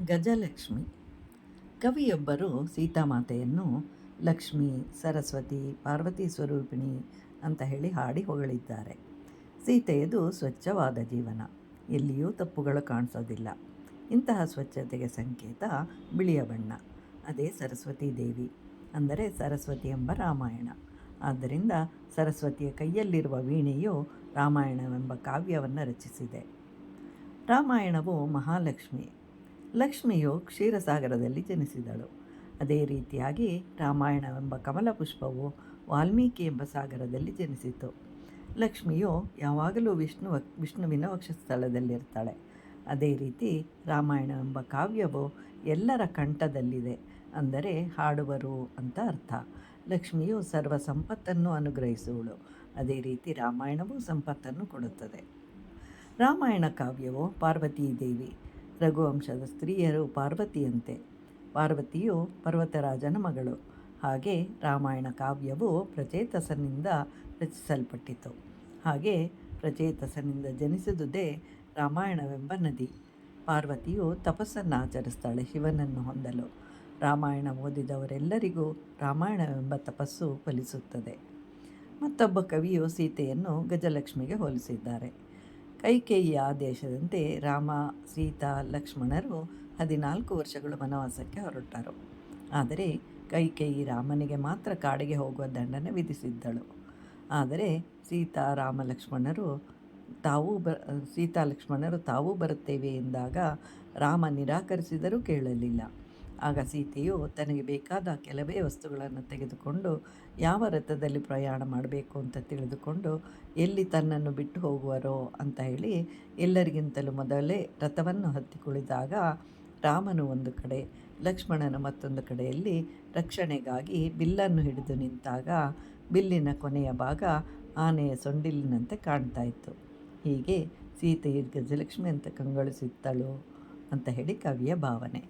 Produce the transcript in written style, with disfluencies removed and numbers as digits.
ಗಜಲಕ್ಷ್ಮಿ. ಕವಿಯೊಬ್ಬರು ಸೀತಾಮಾತೆಯನ್ನು ಲಕ್ಷ್ಮಿ, ಸರಸ್ವತಿ, ಪಾರ್ವತಿ ಸ್ವರೂಪಿಣಿ ಅಂತ ಹೇಳಿ ಹಾಡಿ ಹೊಗಳಿದ್ದಾರೆ. ಸೀತೆಯದು ಸ್ವಚ್ಛವಾದ ಜೀವನ, ಎಲ್ಲಿಯೂ ತಪ್ಪುಗಳು ಕಾಣಿಸೋದಿಲ್ಲ. ಇಂತಹ ಸ್ವಚ್ಛತೆಗೆ ಸಂಕೇತ ಬಿಳಿಯ ಬಣ್ಣ, ಅದೇ ಸರಸ್ವತಿ ದೇವಿ, ಅಂದರೆ ಸರಸ್ವತಿ ಎಂಬ ರಾಮಾಯಣ. ಆದ್ದರಿಂದ ಸರಸ್ವತಿಯ ಕೈಯಲ್ಲಿರುವ ವೀಣೆಯು ರಾಮಾಯಣವೆಂಬ ಕಾವ್ಯವನ್ನು ರಚಿಸಿದೆ. ರಾಮಾಯಣವು ಮಹಾಲಕ್ಷ್ಮಿ. ಲಕ್ಷ್ಮಿಯು ಕ್ಷೀರಸಾಗರದಲ್ಲಿ ಜನಿಸಿದಳು. ಅದೇ ರೀತಿಯಾಗಿ ರಾಮಾಯಣವೆಂಬ ಕಮಲ ಪುಷ್ಪವು ವಾಲ್ಮೀಕಿ ಎಂಬ ಸಾಗರದಲ್ಲಿ ಜನಿಸಿತು. ಲಕ್ಷ್ಮಿಯು ಯಾವಾಗಲೂ ವಿಷ್ಣುವಿನ ವಕ್ಷಸ್ಥಳದಲ್ಲಿರ್ತಾಳೆ. ಅದೇ ರೀತಿ ರಾಮಾಯಣವೆಂಬ ಕಾವ್ಯವು ಎಲ್ಲರ ಕಂಠದಲ್ಲಿದೆ, ಅಂದರೆ ಹಾಡುವರು ಅಂತ ಅರ್ಥ. ಲಕ್ಷ್ಮಿಯು ಸರ್ವ ಸಂಪತ್ತನ್ನು ಅನುಗ್ರಹಿಸುವಳು. ಅದೇ ರೀತಿ ರಾಮಾಯಣವೂ ಸಂಪತ್ತನ್ನು ಕೊಡುತ್ತದೆ. ರಾಮಾಯಣ ಕಾವ್ಯವು ಪಾರ್ವತೀ ದೇವಿ. ರಘುವಂಶದ ಸ್ತ್ರೀಯರು ಪಾರ್ವತಿಯಂತೆ. ಪಾರ್ವತಿಯು ಪರ್ವತರಾಜನ ಮಗಳು. ಹಾಗೆ ರಾಮಾಯಣ ಕಾವ್ಯವು ಪ್ರಚೇತಸನಿಂದ ರಚಿಸಲ್ಪಟ್ಟಿತು. ಹಾಗೆ ಪ್ರಚೇತಸನಿಂದ ಜನಿಸಿದುದೇ ರಾಮಾಯಣವೆಂಬ ನದಿ. ಪಾರ್ವತಿಯು ತಪಸ್ಸನ್ನು ಆಚರಿಸ್ತಾಳೆ ಶಿವನನ್ನು ಹೊಂದಲು. ರಾಮಾಯಣ ಓದಿದವರೆಲ್ಲರಿಗೂ ರಾಮಾಯಣವೆಂಬ ತಪಸ್ಸು ಫಲಿಸುತ್ತದೆ. ಮತ್ತೊಬ್ಬ ಕವಿಯು ಸೀತೆಯನ್ನು ಗಜಲಕ್ಷ್ಮಿಗೆ ಹೋಲಿಸಿದ್ದಾರೆ. ಕೈಕೇಯಿಯ ಆದೇಶದಂತೆ ರಾಮ, ಸೀತಾ, ಲಕ್ಷ್ಮಣರು 14 ವರ್ಷಗಳು ವನವಾಸಕ್ಕೆ ಹೊರಟರು. ಆದರೆ ಕೈಕೇಯಿ ರಾಮನಿಗೆ ಮಾತ್ರ ಕಾಡಿಗೆ ಹೋಗುವ ದಂಡನೆ ವಿಧಿಸಿದ್ದಳು. ಆದರೆ ಸೀತಾ ಲಕ್ಷ್ಮಣರು ತಾವೂ ಬರುತ್ತೇವೆ ಎಂದಾಗ ರಾಮ ನಿರಾಕರಿಸಿದರೂ ಕೇಳಲಿಲ್ಲ. ಆಗ ಸೀತೆಯು ತನಗೆ ಬೇಕಾದ ಕೆಲವೇ ವಸ್ತುಗಳನ್ನು ತೆಗೆದುಕೊಂಡು ಯಾವ ರಥದಲ್ಲಿ ಪ್ರಯಾಣ ಮಾಡಬೇಕು ಅಂತ ತಿಳಿದುಕೊಂಡು ಎಲ್ಲಿ ತನ್ನನ್ನು ಬಿಟ್ಟು ಹೋಗುವರೋ ಅಂತ ಹೇಳಿ ಎಲ್ಲರಿಗಿಂತಲೂ ಮೊದಲೇ ರಥವನ್ನು ಹತ್ತಿ ಕುಳಿತಾಗ ರಾಮನು ಒಂದು ಕಡೆ, ಲಕ್ಷ್ಮಣನು ಮತ್ತೊಂದು ಕಡೆಯಲ್ಲಿ ರಕ್ಷಣೆಗಾಗಿ ಬಿಲ್ಲನ್ನು ಹಿಡಿದು ನಿಂತಾಗ ಬಿಲ್ಲಿನ ಕೊನೆಯ ಭಾಗ ಆನೆಯ ಸೊಂಡಿಲಿನಂತೆ ಕಾಣ್ತಾ ಇತ್ತು. ಹೀಗೆ ಸೀತೆಯು ಗಜಲಕ್ಷ್ಮಿ ಅಂತ ಕಂಗೊಳಿಸುತ್ತಳು ಅಂತ ಹೇಳಿ ಕವಿಯ ಭಾವನೆ.